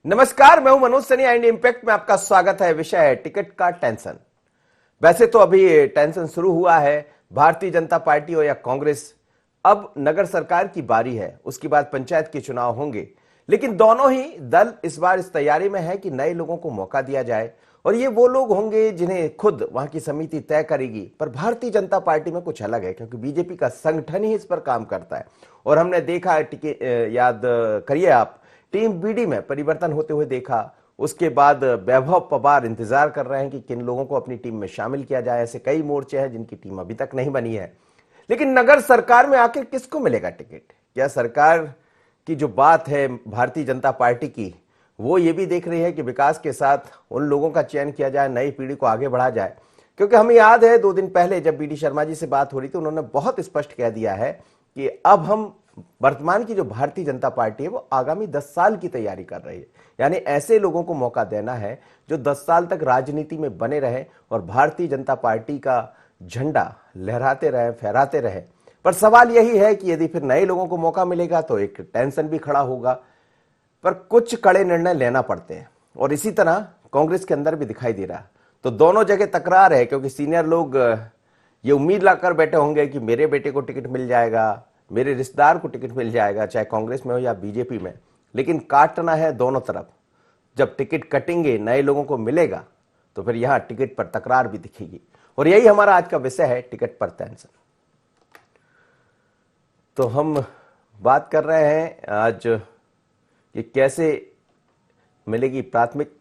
नमस्कार, मैं हूं मनोज सनी एंड इम्पैक्ट में आपका स्वागत है। विषय है टिकट का टेंशन। वैसे तो अभी टेंशन शुरू हुआ है, भारतीय जनता पार्टी हो या कांग्रेस। अब नगर सरकार की बारी है, उसके बाद पंचायत के चुनाव होंगे, लेकिन दोनों ही दल इस बार इस तैयारी में है कि नए लोगों को मौका दिया जाए। और ये वो लोग होंगे जिन्हें खुद वहां की समिति तय करेगी। पर भारतीय जनता पार्टी में कुछ अलग है, क्योंकि बीजेपी का संगठन ही इस पर काम करता है। और हमने देखा है, याद करिए आप, टीम बीडी में परिवर्तन होते हुए देखा। उसके बाद वैभव पवार इंतजार कर रहे हैं कि किन लोगों को अपनी टीम में शामिल किया जाए। ऐसे कई मोर्चे हैं जिनकी टीम अभी तक नहीं बनी है। लेकिन नगर सरकार में आखिर किसको मिलेगा टिकट? क्या सरकार की जो बात है भारतीय जनता पार्टी की, वो ये भी देख रही है कि विकास के साथ उन लोगों का चयन किया जाए, नई पीढ़ी को आगे बढ़ा जाए? क्योंकि हमें याद है 2 दिन पहले जब बीडी शर्मा जी से बात हो रही थी, उन्होंने बहुत स्पष्ट कह दिया है कि अब हम वर्तमान की जो भारतीय जनता पार्टी है वो आगामी 10 साल की तैयारी कर रही है। यानी ऐसे लोगों को मौका देना है जो 10 साल तक राजनीति में बने रहे और भारतीय जनता पार्टी का झंडा लहराते रहे, फहराते रहे। पर सवाल यही है कि यदि फिर नए लोगों को मौका मिलेगा तो एक टेंशन भी खड़ा होगा। पर कुछ कड़े निर्णय लेना पड़ते हैं, और इसी तरह कांग्रेस के अंदर भी दिखाई दे रहा है। तो दोनों जगह तकरार है, क्योंकि सीनियर लोग ये उम्मीद लाकर बैठे होंगे कि मेरे बेटे को टिकट मिल जाएगा, मेरे रिश्तेदार को टिकट मिल जाएगा, चाहे कांग्रेस में हो या बीजेपी में। लेकिन काटना है दोनों तरफ। जब टिकट कटेंगे, नए लोगों को मिलेगा, तो फिर यहां टिकट पर तकरार भी दिखेगी। और यही हमारा आज का विषय है, टिकट पर टेंशन। तो हम बात कर रहे हैं आज कि कैसे मिलेगी प्राथमिक।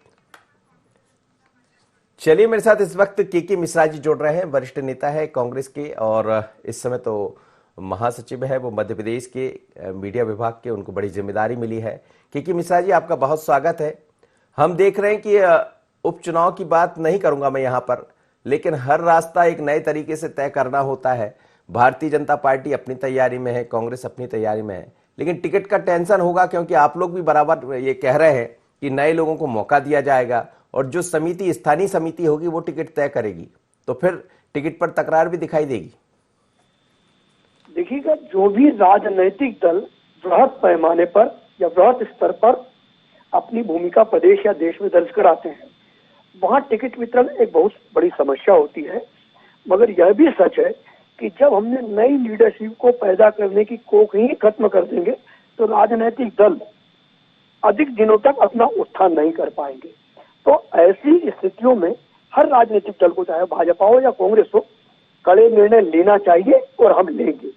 चलिए, मेरे साथ इस वक्त के मिश्रा जी जुड़ रहे हैं, वरिष्ठ नेता है कांग्रेस के, और इस समय तो महासचिव है वो मध्य प्रदेश के मीडिया विभाग के। उनको बड़ी जिम्मेदारी मिली है। के मिश्रा जी, आपका बहुत स्वागत है। हम देख रहे हैं कि उपचुनाव की बात नहीं करूंगा मैं यहां पर, लेकिन हर रास्ता एक नए तरीके से तय करना होता है। भारतीय जनता पार्टी अपनी तैयारी में है, कांग्रेस अपनी तैयारी में है, लेकिन टिकट का टेंशन होगा, क्योंकि आप लोग भी बराबर ये कह रहे हैं कि नए लोगों को मौका दिया जाएगा और जो समिति, स्थानीय समिति होगी, वो टिकट तय करेगी। तो फिर टिकट पर तकरार भी दिखाई देगी। देखिएगा, जो भी राजनैतिक दल बृहद पैमाने पर या बृहद स्तर पर अपनी भूमिका प्रदेश या देश में दर्ज कराते हैं, वहां टिकट वितरण एक बहुत बड़ी समस्या होती है। मगर यह भी सच है कि जब हमने नई लीडरशिप को पैदा करने की कोख ही खत्म कर देंगे तो राजनैतिक दल अधिक दिनों तक अपना उत्थान नहीं कर पाएंगे। तो ऐसी स्थितियों में हर राजनीतिक दल को, चाहे भाजपा हो या कांग्रेस हो, कड़े निर्णय लेना चाहिए और हम लेंगे।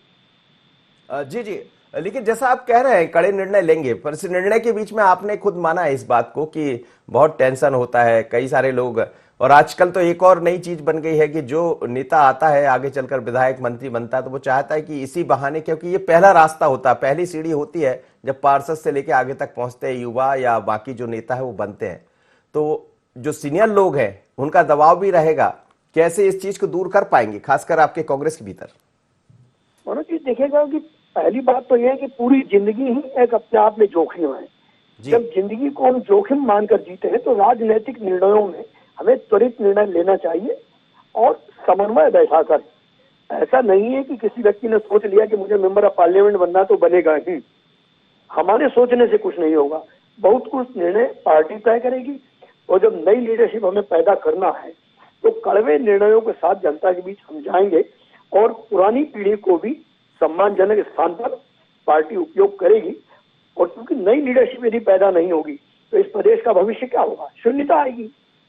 जी जी, लेकिन जैसा आप कह रहे हैं कड़े निर्णय लेंगे, पर इस निर्णय के बीच में आपने खुद माना है इस बात को कि बहुत टेंशन होता है, कई सारे लोग। और आजकल तो एक और नई चीज बन गई है कि जो नेता आता है, आगे चलकर विधायक मंत्री बनता है, तो वो चाहता है कि इसी बहाने, क्योंकि ये पहला रास्ता होता है, पहली सीढ़ी होती है जब पार्षद से लेके आगे तक पहुंचते हैं युवा या बाकी जो नेता है वो बनते हैं। तो जो सीनियर लोग हैं उनका दबाव भी रहेगा। कैसे इस चीज को दूर कर पाएंगे, खासकर आपके कांग्रेस के भीतर? मनोज जी, देखिएगा कि पहली बात तो यह है कि पूरी जिंदगी ही एक अपने आप में जोखिम है। जब जिंदगी को हम जोखिम मानकर जीते हैं तो राजनीतिक निर्णयों में हमें त्वरित निर्णय लेना चाहिए और समन्वय बैठाकर। ऐसा नहीं है कि किसी व्यक्ति ने सोच लिया कि मुझे मेंबर ऑफ पार्लियामेंट बनना तो बनेगा ही। हमारे सोचने से कुछ नहीं होगा, बहुत कुछ निर्णय पार्टी तय करेगी। और जब नई लीडरशिप हमें पैदा करना है तो कड़वे निर्णयों के साथ जनता के बीच हम जाएंगे और पुरानी पीढ़ी को भी सम्मानजनक स्थान पर पार्टी उपयोग करेगी। और क्योंकि नई लीडरशिप यदि पैदा नहीं होगी तो इस प्रदेश का भविष्य क्या होगा? शून्यता आएगी।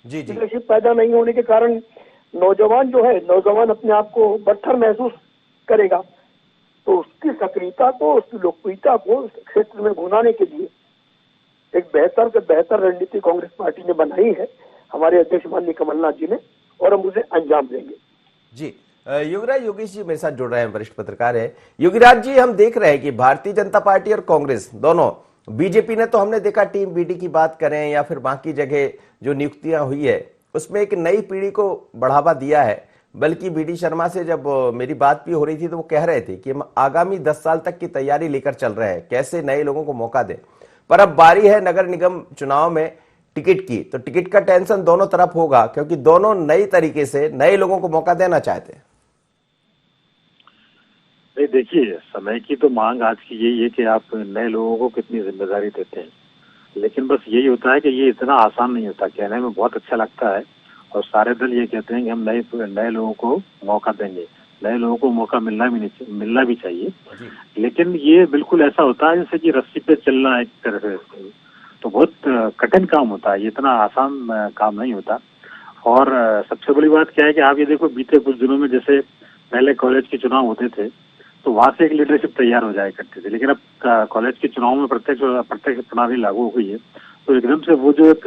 लीडरशिप पैदा नहीं होने के कारण नौजवान जो है, नौजवान अपने आप को बट्ठर महसूस करेगा। तो उसकी सक्रियता को, उसकी लोकप्रियता को उस क्षेत्र में भुनाने के लिए एक बेहतर से बेहतर रणनीति कांग्रेस पार्टी ने बनाई है, हमारे अध्यक्ष माननीय कमलनाथ जी ने, और हम उसे अंजाम देंगे। जी, योगीराज योगेश जी मेरे साथ जुड़ रहे हैं, वरिष्ठ पत्रकार है। योगीराज जी, हम देख रहे हैं कि भारतीय जनता पार्टी और कांग्रेस दोनों, बीजेपी ने तो हमने देखा टीम बीडी की बात करें या फिर बाकी जगह जो नियुक्तियां हुई है उसमें एक नई पीढ़ी को बढ़ावा दिया है। बल्कि बीडी शर्मा से जब मेरी बात भी हो रही थी तो वो कह रहे थे कि हम आगामी 10 साल तक की तैयारी लेकर चल रहे हैं, कैसे नए लोगों को मौका दें। पर अब बारी है नगर निगम चुनाव में टिकट की, तो टिकट का टेंशन दोनों तरफ होगा, क्योंकि दोनों नई तरीके से नए लोगों को मौका देना चाहते हैं। नहीं, देखिए, समय की तो मांग आज की यही है कि आप नए लोगों को कितनी जिम्मेदारी देते हैं। लेकिन बस यही होता है कि ये इतना आसान नहीं होता। कहने में बहुत अच्छा लगता है और सारे दल ये कहते हैं कि हम नए लोगों को मौका देंगे, नए लोगों को मौका मिलना भी चाहिए। लेकिन ये बिल्कुल ऐसा होता है जैसे कि रस्सी पे चलना एक तरह से, तो बहुत कठिन काम होता है, ये इतना आसान काम नहीं होता। और सबसे बड़ी बात क्या है कि आप ये देखो, बीते कुछ दिनों में जैसे पहले कॉलेज के चुनाव होते थे तो वहां से एक लीडरशिप तैयार हो जाया करती थी, लेकिन अब कॉलेज के चुनाव में प्रत्यक्ष प्रणाली लागू हो गई है, तो एकदम से वो जो एक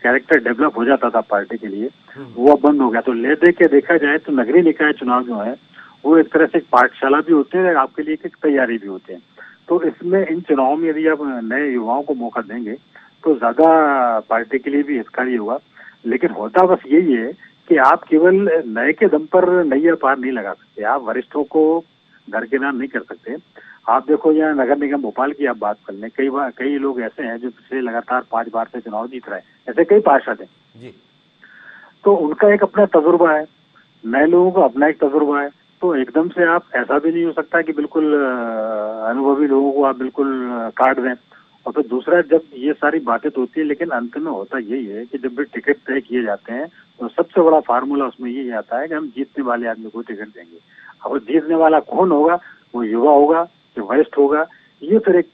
कैरेक्टर डेवलप हो जाता था पार्टी के लिए, वो अब बंद हो गया। तो ले दे के देखा जाए तो नगरीय निकाय चुनाव जो है वो एक तरह से एक पाठशाला भी होते हैं, आपके लिए एक तैयारी भी होते हैं। तो इसमें इन चुनाव में यदि आप नए युवाओं को मौका देंगे तो ज्यादा पार्टी के लिए भी हितकारी होगा। लेकिन होता बस यही है कि आप केवल नए के दम पर नैया पार नहीं लगा सकते, आप वरिष्ठों को दरकिनार नहीं कर सकते। आप देखो यहाँ नगर निगम भोपाल की आप बात कर लें, कई लोग ऐसे हैं जो पिछले लगातार 5 बार से चुनाव जीत रहे हैं, ऐसे कई पार्षद हैं जी। तो उनका एक अपना तजुर्बा है, नए लोगों का अपना एक तजुर्बा है। तो एकदम से आप ऐसा भी नहीं हो सकता कि बिल्कुल अनुभवी लोगों को आप बिल्कुल काट दें। और फिर दूसरा, जब ये सारी बातें तो होती है, लेकिन अंत में होता यही है कि जब भी टिकट तय किए जाते हैं तो सबसे बड़ा फार्मूला उसमें यही आता है कि हम जीतने वाले आदमी को टिकट देंगे। अब जीतने वाला कौन होगा, वो युवा होगा कि वरिष्ठ होगा, ये फिर एक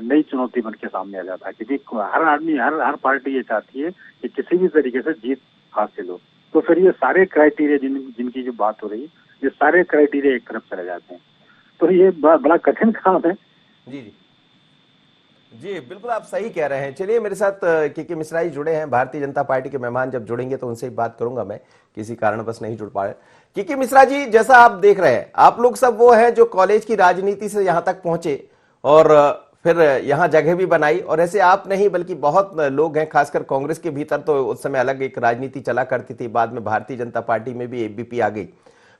नई चुनौती बन के सामने आ जाता है। क्योंकि हर आदमी, हर पार्टी ये चाहती है कि किसी भी तरीके से जीत हासिल हो। तो फिर ये सारे क्राइटेरिया जिनकी जो बात हो रही है, ये सारे क्राइटेरिया एक तरफ चले जाते हैं। तो ये बड़ा कठिन काम है। जी जी जी, बिल्कुल आप सही कह रहे हैं। चलिए, मेरे साथ के मिश्रा जी जुड़े हैं, भारतीय जनता पार्टी के मेहमान। जब जुड़ेंगे तो उनसे ही बात करूंगा, मैं किसी कारणवश नहीं जुड़ पा रहे। के मिश्रा जी, जैसा आप देख रहे हैं, आप लोग सब वो हैं जो कॉलेज की राजनीति से यहां तक पहुंचे और फिर यहां जगह भी बनाई। और ऐसे आप नहीं बल्कि बहुत लोग हैं, खासकर कांग्रेस के भीतर तो उस समय अलग एक राजनीति चला करती थी, बाद में भारतीय जनता पार्टी में भी एबीपी आ गई।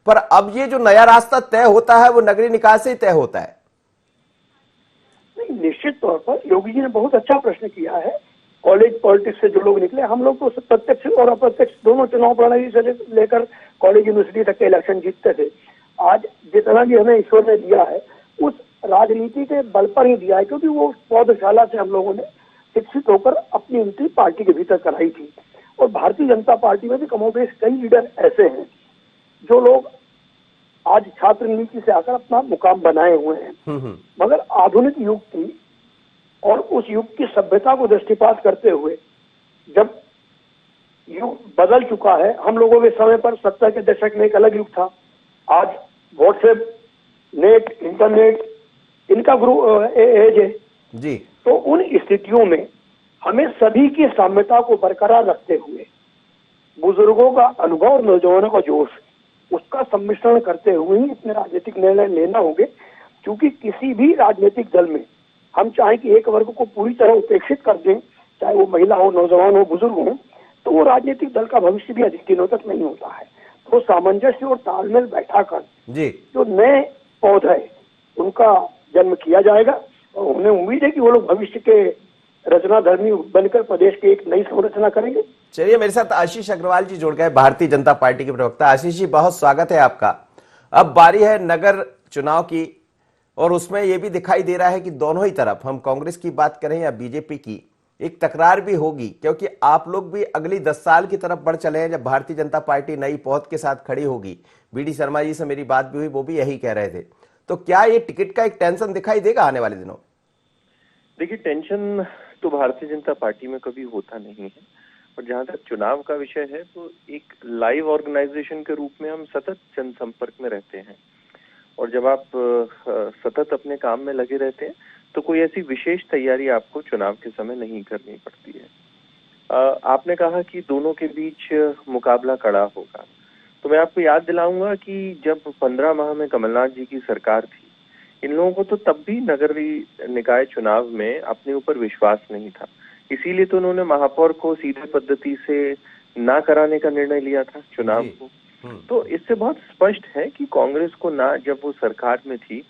पर अब ये जो नया रास्ता तय होता है वो नगरीय निकाय से ही तय होता है। नहीं, निश्चित तौर पर योगी जी ने बहुत अच्छा प्रश्न किया है। कॉलेज पॉलिटिक्स से जो लोग निकले, हम लोग तो प्रत्यक्ष और अप्रत्यक्ष दोनों चुनाव प्रणाली से लेकर कॉलेज यूनिवर्सिटी तक के इलेक्शन जीतते थे। आज जितना भी हमें ईश्वर ने दिया है उस राजनीति के बल पर ही दिया है, क्योंकि वो पौधशाला से हम लोगों ने शिक्षित होकर अपनी एंट्री पार्टी के भीतर कराई थी। और भारतीय जनता पार्टी में भी कमोबेश कई लीडर ऐसे हैं जो लोग आज छात्र नीति से आकर अपना मुकाम बनाए हुए हैं। मगर आधुनिक युग की और उस युग की सभ्यता को दृष्टिपात करते हुए जब युग बदल चुका है, हम लोगों के समय पर 70 के दशक में एक अलग युग था। आज व्हाट्सएप, नेट, इंटरनेट, इनका एज है जी। तो उन स्थितियों में हमें सभी की साम्यता को बरकरार रखते हुए बुजुर्गों का अनुभव और नौजवानों का जोश, उसका सम्मिश्रण करते हुए ही इतने राजनीतिक निर्णय लेना होंगे। क्योंकि किसी भी राजनीतिक दल में हम चाहे कि एक वर्ग को पूरी तरह उपेक्षित कर दें, चाहे वो महिला हो, नौजवान हो, बुजुर्ग हो, तो वो राजनीतिक दल का भविष्य भी अधिक दिनों तक नहीं होता है। तो सामंजस्य और तालमेल बैठाकर जो नए पौधे है उनका जन्म किया जाएगा और उन्हें उम्मीद है कि वो लोग भविष्य के रचनाधर्मी बनकर प्रदेश की एक नई संरचना करेंगे। चलिए, मेरे साथ आशीष अग्रवाल जी जुड़ गए, भारतीय जनता पार्टी के प्रवक्ता। आशीष जी, बहुत स्वागत है आपका। अब बारी है नगर चुनाव की और उसमें यह भी दिखाई दे रहा है कि दोनों ही तरफ, हम कांग्रेस की बात करें या बीजेपी की, एक तकरार भी होगी। क्योंकि आप लोग भी अगली 10 साल की तरफ बढ़ चले हैं जब भारतीय जनता पार्टी नई पौध के साथ खड़ी होगी। बीडी शर्मा जी से मेरी बात भी हुई, वो भी यही कह रहे थे। तो क्या ये टिकट का एक टेंशन दिखाई देगा आने वाले दिनों? देखिए, टेंशन तो भारतीय जनता पार्टी में कभी होता नहीं है। और जहां तक चुनाव का विषय है तो एक लाइव ऑर्गेनाइजेशन के रूप में हम सतत जनसंपर्क में रहते हैं। और जब आप सतत अपने काम में लगे रहते हैं तो कोई ऐसी विशेष तैयारी आपको चुनाव के समय नहीं करनी पड़ती है। आपने कहा कि दोनों के बीच मुकाबला कड़ा होगा, तो मैं आपको याद दिलाऊंगा कि जब 15 माह में कमलनाथ जी की सरकार थी, इन लोगों को तो तब भी नगरीय निकाय चुनाव में अपने ऊपर विश्वास नहीं था। इसीलिए तो उन्होंने महापौर को सीधे पद्धति से ना कराने का निर्णय लिया था चुनाव को। तो इससे बहुत स्पष्ट है कि कांग्रेस को ना जब वो सरकार में थी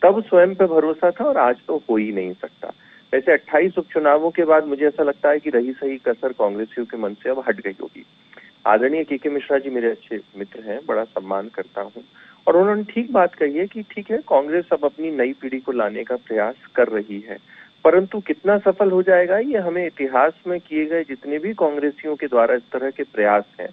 तब स्वयं पे भरोसा था और आज तो हो ही नहीं सकता। वैसे 28 उपचुनावों के बाद मुझे ऐसा लगता है कि रही सही कसर कांग्रेसियों के मन से अब हट गई होगी। आदरणीय के मिश्रा जी मेरे अच्छे मित्र हैं, बड़ा सम्मान करता हूँ, और उन्होंने ठीक बात कही है कि ठीक है, कांग्रेस अब अपनी नई पीढ़ी को लाने का प्रयास कर रही है। परंतु कितना सफल हो जाएगा ये हमें इतिहास में किए गए जितने भी कांग्रेसियों के द्वारा इस तरह के प्रयास हैं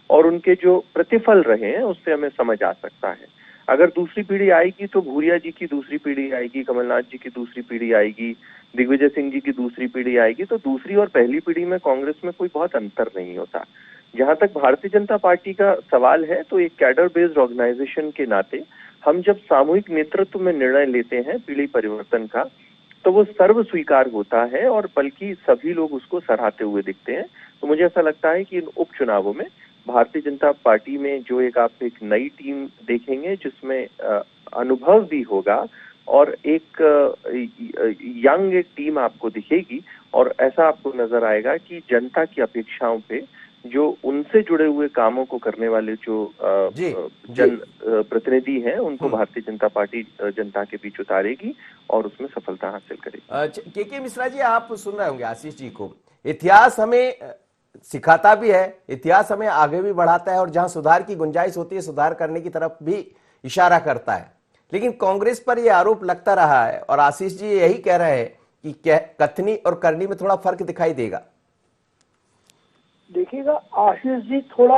और उनके जो प्रतिफल रहे हैं उससे हमें समझ आ सकता है। अगर दूसरी पीढ़ी आएगी तो भूरिया जी की दूसरी पीढ़ी आएगी, कमलनाथ जी की दूसरी पीढ़ी आएगी, दिग्विजय सिंह जी की दूसरी पीढ़ी आएगी, तो दूसरी और पहली पीढ़ी में कांग्रेस में कोई बहुत अंतर नहीं होता। जहां तक भारतीय जनता पार्टी का सवाल है तो एक कैडर बेस्ड ऑर्गेनाइजेशन के नाते हम जब सामूहिक नेतृत्व में निर्णय लेते हैं पीढ़ी परिवर्तन का तो वो सर्व स्वीकार होता है और बल्कि सभी लोग उसको सराहते हुए दिखते हैं। तो मुझे ऐसा लगता है कि इन उपचुनावों में भारतीय जनता पार्टी में जो आप एक नई टीम देखेंगे जिसमें अनुभव भी होगा और एक यंग एक टीम आपको दिखेगी और ऐसा आपको नजर आएगा कि जनता की अपेक्षाओं पे जो उनसे जुड़े हुए कामों को करने वाले जो जन प्रतिनिधि हैं उनको भारतीय जनता पार्टी जनता के बीच उतारेगी और उसमें सफलता हासिल करेगी। के मिश्रा जी, आप सुन रहे होंगे आशीष जी को। इतिहास हमें सिखाता भी है, इतिहास हमें आगे भी बढ़ाता है और जहां सुधार की गुंजाइश होती है सुधार करने की तरफ भी इशारा करता है। लेकिन कांग्रेस पर यह आरोप लगता रहा है और आशीष जी यही कह रहे हैं कि कथनी और करनी में थोड़ा फर्क दिखाई देगा। देखिएगा आशीष जी, थोड़ा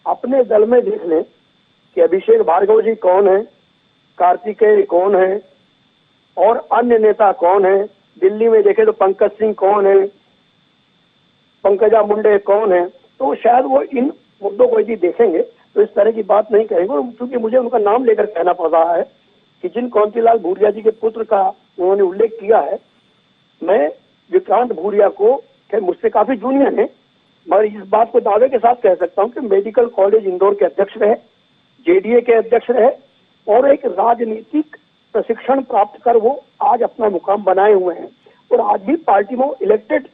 अपने दल में देख लें कि अभिषेक भार्गव जी कौन है, कार्तिकेय कौन है और अन्य नेता कौन है। दिल्ली में देखें तो पंकज सिंह कौन है, पंकजा मुंडे कौन है। तो शायद वो इन मुद्दों को यदि देखेंगे तो इस तरह की बात नहीं कहेंगे। क्योंकि मुझे उनका नाम लेकर कहना पड़ रहा है कि जिन कांतिलाल भूरिया जी के पुत्र का उन्होंने उल्लेख किया है, मैं विक्रांत भूरिया को मुझसे काफी जूनियर है मगर इस बात को दावे के साथ कह सकता हूं कि मेडिकल कॉलेज इंदौर के अध्यक्ष रहे, जेडीए के अध्यक्ष रहे और एक राजनीतिक प्रशिक्षण प्राप्त कर वो आज अपना मुकाम बनाए हुए हैं और आज भी पार्टी में इलेक्टेड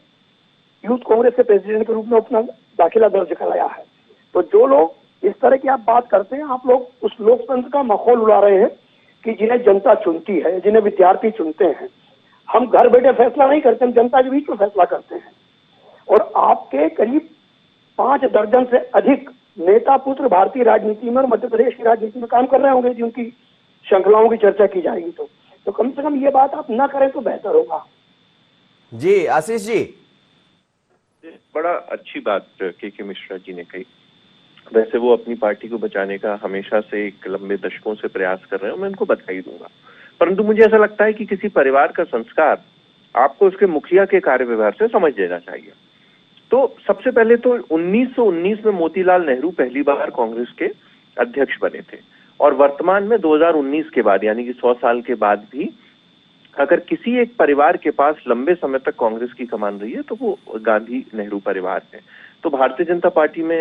यूथ कांग्रेस के प्रेसिडेंट के रूप में अपना दाखिला दर्ज कराया है। तो जो लोग इस तरह की आप बात करते हैं, आप लोग उस लोकतंत्र का माहौल उड़ा रहे हैं कि जिन्हें जनता चुनती है, जिन्हें विद्यार्थी चुनते हैं। हम घर बैठे फैसला नहीं करते, हम जनता के बीच में फैसला करते हैं। और आपके करीब 5 दर्जन से अधिक नेता पुत्र भारतीय राजनीति में और मध्य प्रदेश की राजनीति में काम कर रहे होंगे जिनकी श्रृंखलाओं की चर्चा की जाएगी। तो कम से कम ये बात आप ना करें तो बेहतर होगा। जी आशीष जी, बड़ा अच्छी बात के मिश्रा जी ने कही। वैसे वो अपनी पार्टी को बचाने का हमेशा से एक लंबे दशकों से प्रयास कर रहे हैं, मैं उनको बधाई दूंगा। परंतु मुझे ऐसा लगता है कि किसी परिवार का संस्कार आपको उसके मुखिया के कार्य व्यवहार से समझ लेना चाहिए। तो सबसे पहले तो 1919 में मोतीलाल नेहरू पहली बार कांग्रेस के अध्यक्ष बने थे और वर्तमान में 2019 के बाद यानी कि 100 साल के बाद भी अगर किसी एक परिवार के पास लंबे समय तक कांग्रेस की कमान रही है तो वो गांधी नेहरू परिवार है। तो भारतीय जनता पार्टी में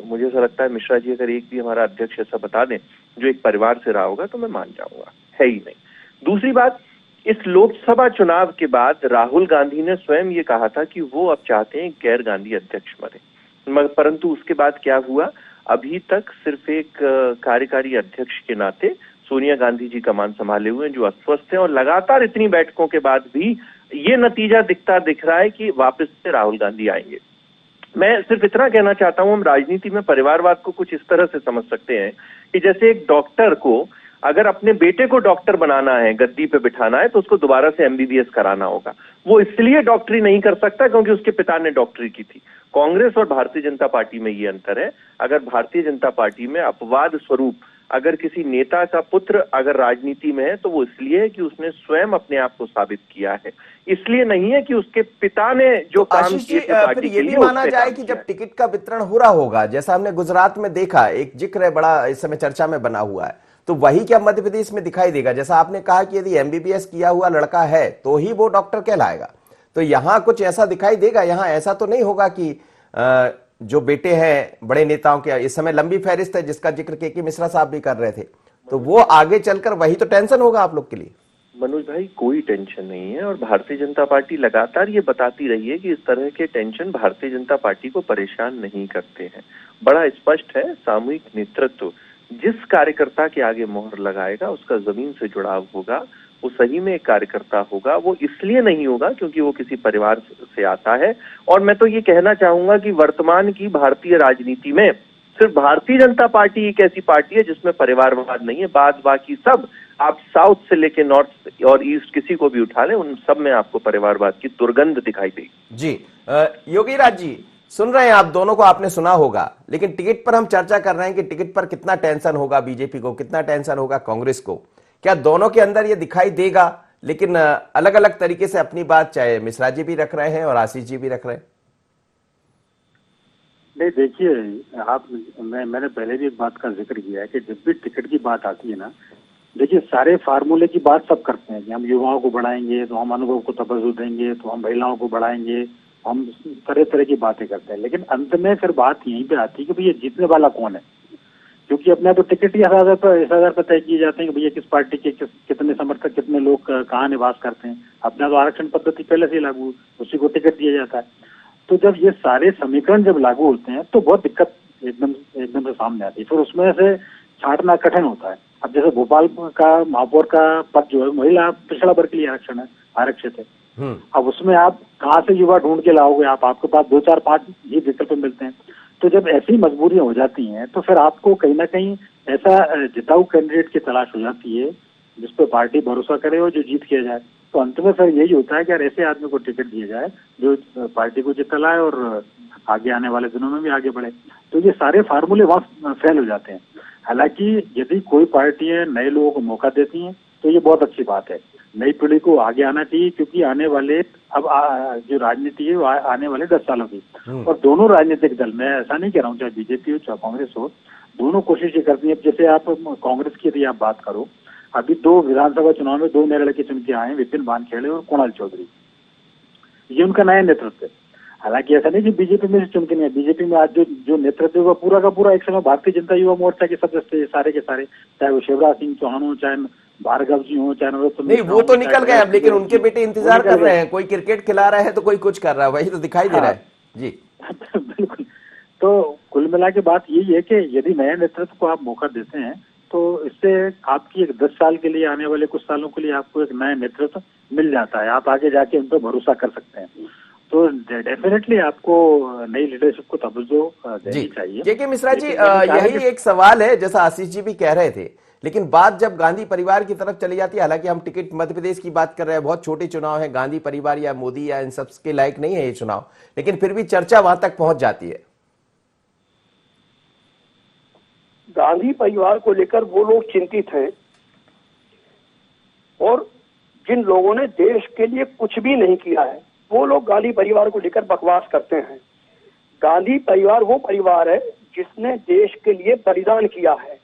मुझे ऐसा लगता है मिश्रा जी अगर एक भी हमारा अध्यक्ष ऐसा बता दें जो एक परिवार से रहा होगा तो मैं मान जाऊंगा, है ही नहीं। दूसरी बात, इस लोकसभा चुनाव के बाद राहुल गांधी ने स्वयं ये कहा था कि वो अब चाहते हैं गैर गांधी अध्यक्ष बने, परंतु उसके बाद क्या हुआ, अभी तक सिर्फ एक कार्यकारी अध्यक्ष के नाते सोनिया गांधी जी कमान संभाले हुए हैं जो अस्वस्थ हैं और लगातार इतनी बैठकों के बाद भी ये नतीजा दिख रहा है कि वापस से राहुल गांधी आएंगे। मैं सिर्फ इतना कहना चाहता हूं, हम राजनीति में परिवारवाद को कुछ इस तरह से समझ सकते हैं कि जैसे एक डॉक्टर को अगर अपने बेटे को डॉक्टर बनाना है, गद्दी पे बिठाना है, तो उसको दोबारा से एमबीबीएस कराना होगा। वो इसलिए डॉक्टरी नहीं कर सकता क्योंकि उसके पिता ने डॉक्टरी की थी। कांग्रेस और भारतीय जनता पार्टी में ये अंतर है। अगर भारतीय जनता पार्टी में अपवाद स्वरूप अगर किसी नेता का पुत्र अगर राजनीति में है तो वो इसलिए है कि उसने स्वयं अपने आप को साबित किया है, इसलिए नहीं है कि उसके पिता ने जो काम किए थे पार्टी के लिए। ये भी माना जाए कि जब टिकट का वितरण हो रहा होगा, जैसा हमने गुजरात में देखा, एक जिक्र है बड़ा इस समय चर्चा में बना हुआ है, तो वही क्या मध्य प्रदेश में दिखाई देगा? जैसा आपने कहा कि यदि एमबीबीएस किया हुआ लड़का है तो ही वो डॉक्टर कहलाएगा, तो यहां कुछ ऐसा दिखाई देगा? यहां ऐसा तो नहीं होगा कि जो बेटे हैं बड़े नेताओं के, इस समय लंबी फहरिस्त है जिसका जिक्र के मिश्रा साहब भी कर रहे थे, तो वो आगे चलकर वही तो टेंशन होगा आप लोग के लिए। मनोज भाई, कोई टेंशन नहीं है और भारतीय जनता पार्टी लगातार ये बताती रही है कि इस तरह के टेंशन भारतीय जनता पार्टी को परेशान नहीं करते हैं। बड़ा स्पष्ट है, सामूहिक नेतृत्व जिस कार्यकर्ता के आगे मोहर लगाएगा उसका जमीन से जुड़ाव होगा, वो सही में एक कार्यकर्ता होगा। वो इसलिए नहीं होगा क्योंकि वो किसी परिवार से आता है। और मैं तो ये कहना चाहूंगा कि वर्तमान की भारतीय राजनीति में सिर्फ भारतीय जनता पार्टी एक ऐसी पार्टी है जिसमें परिवारवाद नहीं है, बाद बाकी सब आप साउथ से लेके नॉर्थ और ईस्ट किसी को भी उठा लें, उन सब में आपको परिवारवाद की दुर्गंध दिखाई देगी। जी योगी राज जी, सुन रहे हैं आप दोनों को, आपने सुना होगा, लेकिन टिकट पर हम चर्चा कर रहे हैं कि टिकट पर कितना टेंशन होगा बीजेपी को, कितना टेंशन होगा कांग्रेस को। क्या दोनों के अंदर ये दिखाई देगा? लेकिन अलग अलग तरीके से अपनी बात चाहे मिश्रा जी भी रख रहे हैं और आशीष जी भी रख रहे हैं। नहीं देखिए, मैंने पहले भी एक बात का जिक्र किया है कि जब भी टिकट की बात आती है ना, देखिए सारे फार्मूले की बात सब करते हैं कि हम युवाओं को बढ़ाएंगे तो हम अनुभव को तवज्जो देंगे, तो हम महिलाओं को बढ़ाएंगे, हम तरह तरह की बातें करते हैं, लेकिन अंत में फिर बात यहीं पे आती है कि भैया जीतने वाला कौन है। क्योंकि अपने तो टिकट ही 10,000 पर तय किए जाते हैं कि भैया किस पार्टी के कितने समर्थक, कितने लोग कहाँ निवास करते हैं। अपना तो आरक्षण पद्धति पहले से ही लागू, उसी को टिकट दिया जाता है। तो जब ये सारे समीकरण जब लागू होते हैं तो बहुत दिक्कत एकदम से सामने आती है, फिर उसमें से छांटना कठिन होता है। अब जैसे भोपाल का महापौर का पद जो है महिला पिछड़ा वर्ग के लिए आरक्षित है। अब उसमें आप कहाँ से युवा ढूंढ के लाओगे? आपके पास 2, 4, 5 ही विकल्प मिलते हैं। तो जब ऐसी मजबूरियां हो जाती हैं तो फिर आपको कहीं ना कहीं ऐसा जिताऊ कैंडिडेट की तलाश हो जाती है जिस पर पार्टी भरोसा करे और जो जीत किया जाए। तो अंत में फिर यही होता है कि यार ऐसे आदमी को टिकट दिया जाए जो पार्टी को जिता लाए और आगे आने वाले दिनों में भी आगे बढ़े। तो ये सारे फार्मूले वहाँ फेल हो जाते हैं। हालांकि यदि कोई पार्टियां नए लोगों को मौका देती हैं तो ये बहुत अच्छी बात है। नई पीढ़ी को आगे आना चाहिए, क्योंकि आने वाले जो राजनीति है वो आने वाले 10 सालों की, और दोनों राजनीतिक दल, मैं ऐसा नहीं कह रहा हूँ चाहे बीजेपी हो चाहे कांग्रेस हो, दोनों कोशिश ये करती है। जैसे आप कांग्रेस की यदि आप बात करो, अभी 2 विधानसभा चुनाव में 2 नए लड़के चुन के आए हैं, विपिन वानखेड़े और कुणाल चौधरी। ये उनका नया नेतृत्व है। हालांकि ऐसा नहीं कि बीजेपी में से चुन के नहीं है, बीजेपी में आज जो नेतृत्व है वो पूरा का पूरा एक समय भारतीय जनता युवा मोर्चा के सदस्य थे, सारे के सारे, चाहे वो शिवराज सिंह चौहान हो, चाहे भार्गव जी हो, चाहे नहीं, वो तो निकल गए अब, लेकिन उनके बेटे इंतजार कर रहे हैं। कोई क्रिकेट खिला रहा है तो कोई कुछ कर रहा है, वही तो दिखाई दे रहा है जी। बिल्कुल। तो कुल मिला के बात यही है कि यदि नए नेतृत्व को आप मौका देते हैं तो इससे आपकी एक 10 साल के लिए, आने वाले कुछ सालों के लिए आपको एक नया नेतृत्व मिल जाता है। आप आगे जाके उन पर भरोसा कर सकते हैं। तो डेफिनेटली आपको नई लीडरशिप को तवज्जो देनी चाहिए। जेके मिश्रा जी, यही एक सवाल है, जैसा आशीष जी भी कह रहे थे, लेकिन बात जब गांधी परिवार की तरफ चली जाती है, हालांकि हम टिकट मध्य प्रदेश की बात कर रहे हैं, बहुत छोटे चुनाव है, गांधी परिवार या मोदी या इन सब के लायक नहीं है ये चुनाव, लेकिन फिर भी चर्चा वहां तक पहुंच जाती है। गांधी परिवार को लेकर वो लोग चिंतित हैं, और जिन लोगों ने देश के लिए कुछ भी नहीं किया है वो लोग गांधी परिवार को लेकर बकवास करते हैं। गांधी परिवार वो परिवार है जिसने देश के लिए बलिदान किया है,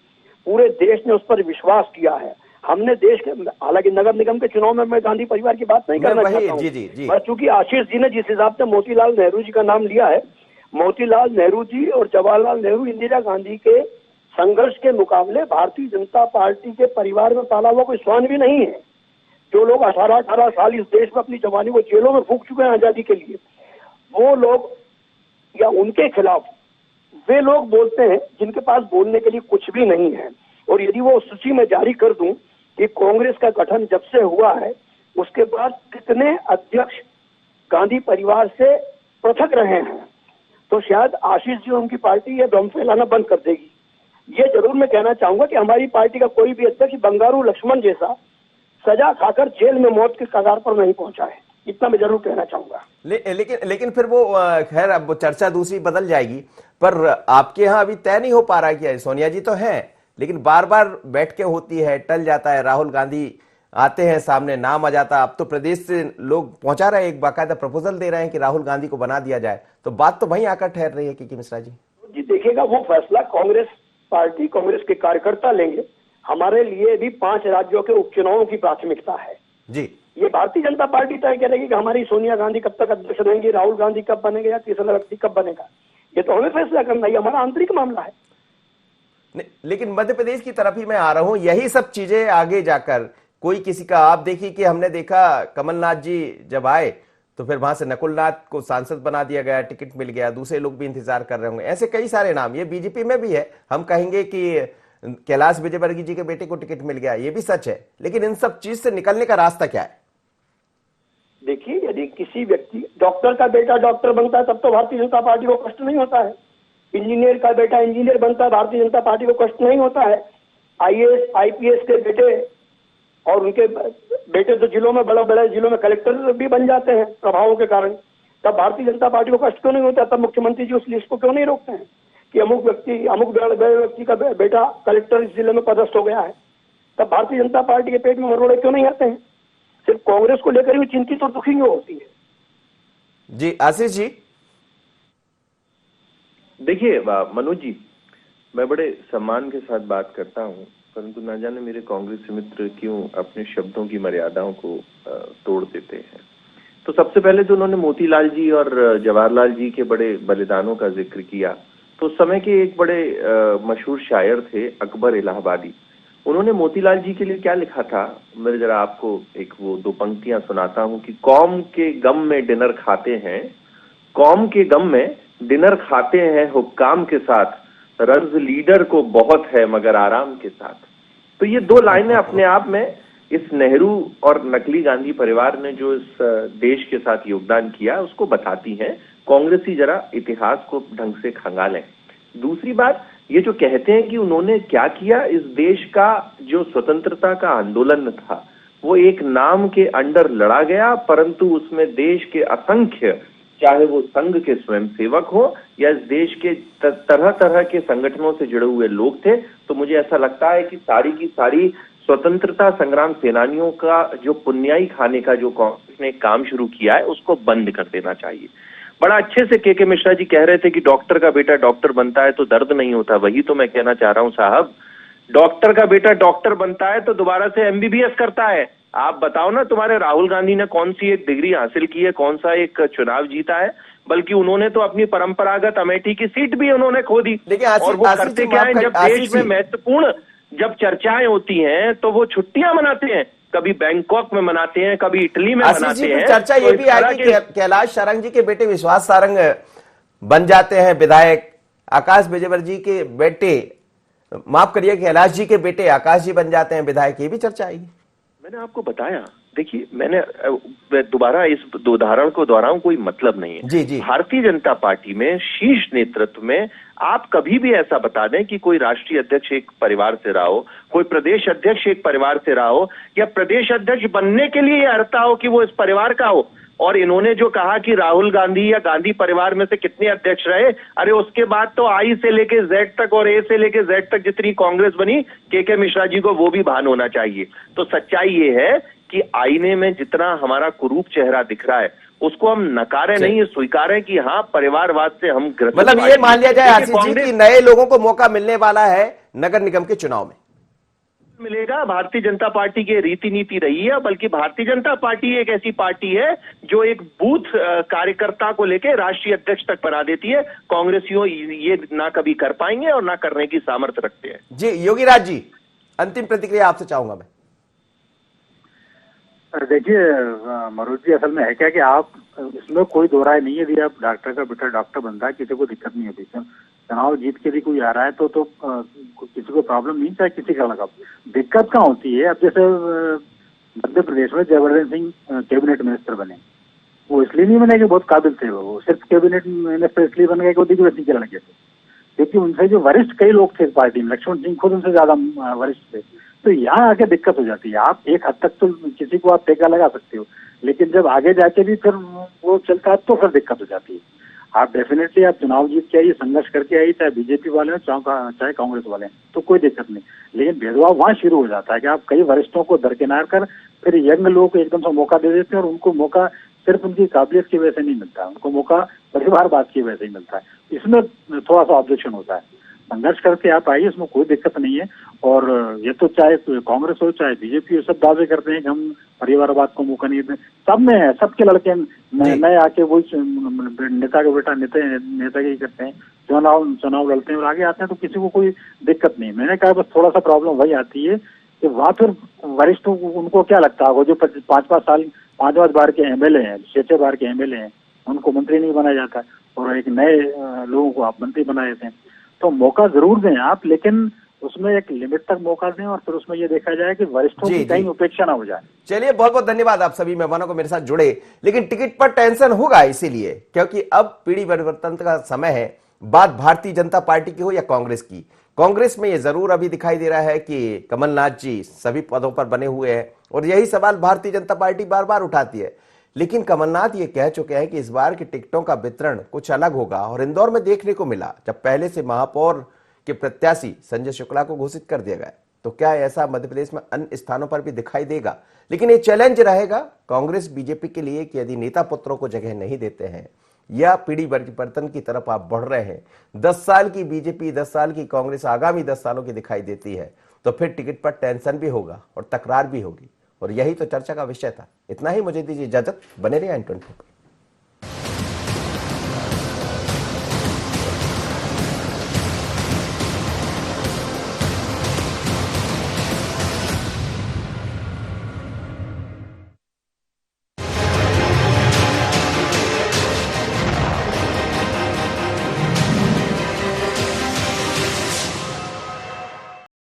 पूरे देश ने उस पर विश्वास किया है। हमने देश के, हालांकि नगर निगम के चुनाव में मैं गांधी परिवार की बात नहीं करना चाहता हूँ, बस चूंकि आशीष जी ने जिस हिसाब से मोतीलाल नेहरू जी का नाम लिया है, मोतीलाल नेहरू जी और जवाहरलाल नेहरू, इंदिरा गांधी के संघर्ष के मुकाबले भारतीय जनता पार्टी के परिवार में पाला हुआ कोई स्वान भी नहीं है। जो लोग 18-18 साल इस देश में अपनी जवानी को जेलों में फूंक चुके हैं आजादी के लिए, वो लोग या उनके खिलाफ वे लोग बोलते हैं जिनके पास बोलने के लिए कुछ भी नहीं है। और यदि वो सूची में जारी कर दूं कि कांग्रेस का गठन जब से हुआ है उसके बाद कितने अध्यक्ष गांधी परिवार से पृथक रहे हैं, तो शायद आशीष जी उनकी पार्टी ये भ्रम फैलाना बंद कर देगी। ये जरूर मैं कहना चाहूंगा कि हमारी पार्टी का कोई भी अध्यक्ष बंगारू लक्ष्मण जैसा सजा खाकर जेल में मौत के कगार पर नहीं पहुंचा है, इतना मैं जरूर कहना चाहूंगा। लेकिन फिर वो खैर अब चर्चा दूसरी बदल जाएगी, पर आपके यहाँ अभी तय नहीं हो पा रहा क्या? सोनिया जी तो हैं, लेकिन बार बार बैठ के होती है, टल जाता है, राहुल गांधी आते हैं सामने, नाम आ जाता है। अब तो प्रदेश से लोग पहुंचा रहे हैं, एक बाकायदा प्रपोजल दे रहे हैं कि राहुल गांधी को बना दिया जाए, तो बात तो वहीं आकर ठहर रही है कि मिश्रा जी देखिएगा वो फैसला कांग्रेस पार्टी, कांग्रेस के कार्यकर्ता लेंगे। हमारे लिए भी 5 राज्यों के उपचुनावों की प्राथमिकता है जी। ये भारतीय जनता पार्टी तय करेगी कि हमारी सोनिया गांधी कब तक अध्यक्ष रहेंगी, राहुल गांधी कब बनेंगे या तीसरा व्यक्ति कब बनेगा, ये तो हमें फैसला करना है, हमारा आंतरिक मामला है। लेकिन मध्य प्रदेश की तरफ ही मैं आ रहा हूं, यही सब चीजें आगे जाकर कोई किसी का, आप देखिए कि हमने देखा कमलनाथ जी जब आए तो फिर वहां से नकुलनाथ को सांसद बना दिया गया, टिकट मिल गया, दूसरे लोग भी इंतजार कर रहे होंगे, ऐसे कई सारे नाम, ये बीजेपी में भी है। हम कहेंगे कि कैलाश विजयवर्गीय जी के बेटे को टिकट मिल गया, ये भी सच है, लेकिन इन सब चीज से निकलने का रास्ता क्या है? देखिए, यदि किसी व्यक्ति, डॉक्टर का बेटा डॉक्टर बनता है तब तो भारतीय जनता पार्टी को कष्ट नहीं होता है, इंजीनियर का बेटा इंजीनियर बनता है, भारतीय जनता पार्टी को कष्ट नहीं होता है, IAS IPS के बेटे और उनके बेटे तो जिलों में, बड़े बड़े जिलों में कलेक्टर भी बन जाते हैं प्रभावों के कारण, तब भारतीय जनता पार्टी को कष्ट क्यों नहीं होता? तब मुख्यमंत्री जी उस लिस्ट को क्यों नहीं रोकते हैं कि अमुक व्यक्ति का बेटा कलेक्टर इस जिले में पदस्थ हो गया है? तब भारतीय जनता पार्टी के पेट में मरोड़े क्यों नहीं आते हैं? सिर्फ कांग्रेस को लेकर भी चिंतित और दुखी क्यों होती है? जी आशीष जी। देखिए मनोज जी, मैं बड़े सम्मान के साथ बात करता हूं, परंतु ना जाने मेरे कांग्रेस मित्र क्यों अपने शब्दों की मर्यादाओं को तोड़ देते हैं। तो सबसे पहले तो उन्होंने मोतीलाल जी और जवाहरलाल जी के बड़े बलिदानों का जिक्र किया। तो उस समय के एक बड़े मशहूर शायर थे अकबर इलाहाबादी। उन्होंने मोतीलाल जी के लिए क्या लिखा था, मैं जरा आपको एक वो दो पंक्तियां सुनाता हूं कि कौम के गम में डिनर खाते हैं, कौम के गम में डिनर खाते हैं हुक्काम के साथ, रर्ज लीडर को बहुत है मगर आराम के साथ। तो ये दो लाइनें अपने आप में इस नेहरू और नकली गांधी परिवार ने जो इस देश के साथ योगदान किया उसको बताती हैं। कांग्रेसी जरा इतिहास को ढंग से खंगालें। दूसरी बात, ये जो कहते हैं कि उन्होंने क्या किया, इस देश का जो स्वतंत्रता का आंदोलन था वो एक नाम के अंडर लड़ा गया, परंतु उसमें देश के असंख्य, चाहे वो संघ के स्वयंसेवक हो या इस देश के तरह तरह के संगठनों से जुड़े हुए लोग थे। तो मुझे ऐसा लगता है कि सारी की सारी स्वतंत्रता संग्राम सेनानियों का जो पुण्याई खाने का जो कांग्रेस ने काम शुरू किया है उसको बंद कर देना चाहिए। बड़ा अच्छे से के मिश्रा जी कह रहे थे कि डॉक्टर का बेटा डॉक्टर बनता है तो दर्द नहीं होता। वही तो मैं कहना चाह रहा हूं साहब, डॉक्टर का बेटा डॉक्टर बनता है तो दोबारा से एमबीबीएस करता है। आप बताओ ना, तुम्हारे राहुल गांधी ने कौन सी एक डिग्री हासिल की है, कौन सा एक चुनाव जीता है? बल्कि उन्होंने तो अपनी परंपरागत अमेठी की सीट भी उन्होंने खो दी। और वो करते क्या है, जब देश में महत्वपूर्ण जब चर्चाएं होती हैं तो वो छुट्टियां मनाते हैं, कभी बैंकॉक में मनाते हैं, कभी इटली में मनाते हैं। चर्चा ये भी आई कि कैलाश सारंग जी के बेटे विश्वास सारंग बन जाते हैं विधायक, आकाश विजयवर्गीय जी के बेटे, माफ करिए, कैलाश जी के बेटे आकाश जी बन जाते हैं विधायक, ये भी चर्चा आई। मैंने आपको बताया, देखिए मैंने दोबारा इस उदाहरण को दोहराऊं, कोई मतलब नहीं है। जी जी। भारतीय जनता पार्टी में शीर्ष नेतृत्व में आप कभी भी ऐसा बता दें कि कोई राष्ट्रीय अध्यक्ष एक परिवार से रहा हो, कोई प्रदेश अध्यक्ष एक परिवार से रहा हो, या प्रदेश अध्यक्ष बनने के लिए अर्हता हो कि वो इस परिवार का हो। और इन्होंने जो कहा कि राहुल गांधी या गांधी परिवार में से कितने अध्यक्ष रहे, अरे उसके बाद तो आई से लेके जेड तक और ए से लेके जेड तक जितनी कांग्रेस बनी, के मिश्रा जी को वो भी भान होना चाहिए। तो सच्चाई ये है कि आईने में जितना हमारा कुरूप चेहरा दिख रहा है उसको हम नकारे नहीं, स्वीकारें कि हाँ परिवारवाद से हम ग्रसित। मतलब ये मान लिया जाए आशीष जी कि नए लोगों को मौका मिलने वाला है नगर निगम के चुनाव में, मिलेगा। भारतीय जनता पार्टी की रीति नीति रही है, बल्कि भारतीय जनता पार्टी एक ऐसी पार्टी है जो एक बूथ कार्यकर्ता को लेकर राष्ट्रीय अध्यक्ष तक बना देती है। कांग्रेसियों ये ना कभी कर पाएंगे और ना करने की सामर्थ्य रखते हैं। जी योगी राज जी, अंतिम प्रतिक्रिया आपसे चाहूंगा मैं। देखिए मनोज जी, असल में है क्या कि आप इसमें कोई दो राय नहीं है, यदि आप डॉक्टर का बेटा डॉक्टर बनता है किसी को दिक्कत नहीं होती। चुनाव जीत के भी कोई आ रहा है तो किसी को प्रॉब्लम नहीं, चाहे किसी का लगा। दिक्कत कहाँ होती है, अब जैसे मध्य प्रदेश में जयवर्धन सिंह कैबिनेट मिनिस्टर बने, वो इसलिए नहीं बने कि बहुत काबिल थे, वो सिर्फ कैबिनेट मिनिस्टर इसलिए बन गए कि वो दिग्विजय के लड़के थे, क्योंकि उनसे जो वरिष्ठ कई लोग थे इस पार्टी में, लक्ष्मण सिंह खुद उनसे ज्यादा वरिष्ठ थे। तो यहाँ आके दिक्कत हो जाती है। आप एक हद तक तो किसी को आप टेका लगा सकते हो, लेकिन जब आगे जाके भी फिर वो चलता है तो फिर दिक्कत हो जाती है। आप डेफिनेटली आप चुनाव जीत के आइए, संघर्ष करके आइए, चाहे बीजेपी वाले हैं चाहे कांग्रेस वाले हैं, तो कोई दिक्कत नहीं। लेकिन भेदभाव वहां शुरू हो जाता है कि आप कई वरिष्ठों को दरकिनार कर फिर यंग लोगों को एकदम से मौका दे देते हैं, और उनको मौका सिर्फ उनकी काबिलियत की वजह से नहीं मिलता, उनको मौका परिवारवाद की वजह से ही मिलता है। इसमें थोड़ा सा ऑब्जेक्शन होता है। संघर्ष करके आप आइए, इसमें कोई दिक्कत नहीं है। और ये तो चाहे कांग्रेस हो चाहे बीजेपी हो, सब दावे करते हैं कि हम परिवारवाद को मौका नहीं देते। सब में है, सबके लड़के नए आके वही नेता का बेटा नेता ही करते हैं, चुनाव लड़ते हैं और आगे आते हैं, तो किसी को कोई दिक्कत नहीं। मैंने कहा बस थोड़ा सा प्रॉब्लम वही आती है कि वहां फिर वरिष्ठ उनको क्या लगता होगा, जो 5 बार के एमएलए हैं, 6 बार के एमएलए हैं, उनको मंत्री नहीं बनाया जाता, और एक नए लोगों को आप मंत्री बना देते हैं। तो मौका जरूर दें आप, लेकिन उसमें एक लिमिट तक मौका दें, और फिर उसमें ये देखा जाए कि वरिष्ठों की कहीं उपेक्षा ना हो जाए। चलिए, बहुत बहुत धन्यवाद आप सभी मेहमानों को मेरे साथ जुड़े। लेकिन टिकट पर टेंशन होगा इसीलिए क्योंकि अब पीढ़ी परिवर्तन का समय है। बात भारतीय जनता पार्टी की हो या कांग्रेस की, कांग्रेस में ये जरूर अभी दिखाई दे रहा है कि कमलनाथ जी सभी पदों पर बने हुए हैं और यही सवाल भारतीय जनता पार्टी बार बार उठाती है। लेकिन कमलनाथ ये कह चुके हैं कि इस बार के टिकटों का वितरण कुछ अलग होगा और इंदौर में देखने को मिला जब पहले से महापौर के प्रत्याशी संजय शुक्ला को घोषित कर दिया गया। तो क्या ऐसा मध्य प्रदेश में अन्य स्थानों पर भी दिखाई देगा? लेकिन ये चैलेंज रहेगा कांग्रेस बीजेपी के लिए कि यदि नेता पुत्रों को जगह नहीं देते हैं या पीढ़ी परिवर्तन की तरफ आप बढ़ रहे हैं, 10 साल की बीजेपी 10 साल की कांग्रेस आगामी 10 सालों की दिखाई देती है, तो फिर टिकट पर टेंशन भी होगा और तकरार भी होगी। और यही तो चर्चा का विषय था। इतना ही, मुझे दीजिए इजाजत, बने रहिए N24 पर।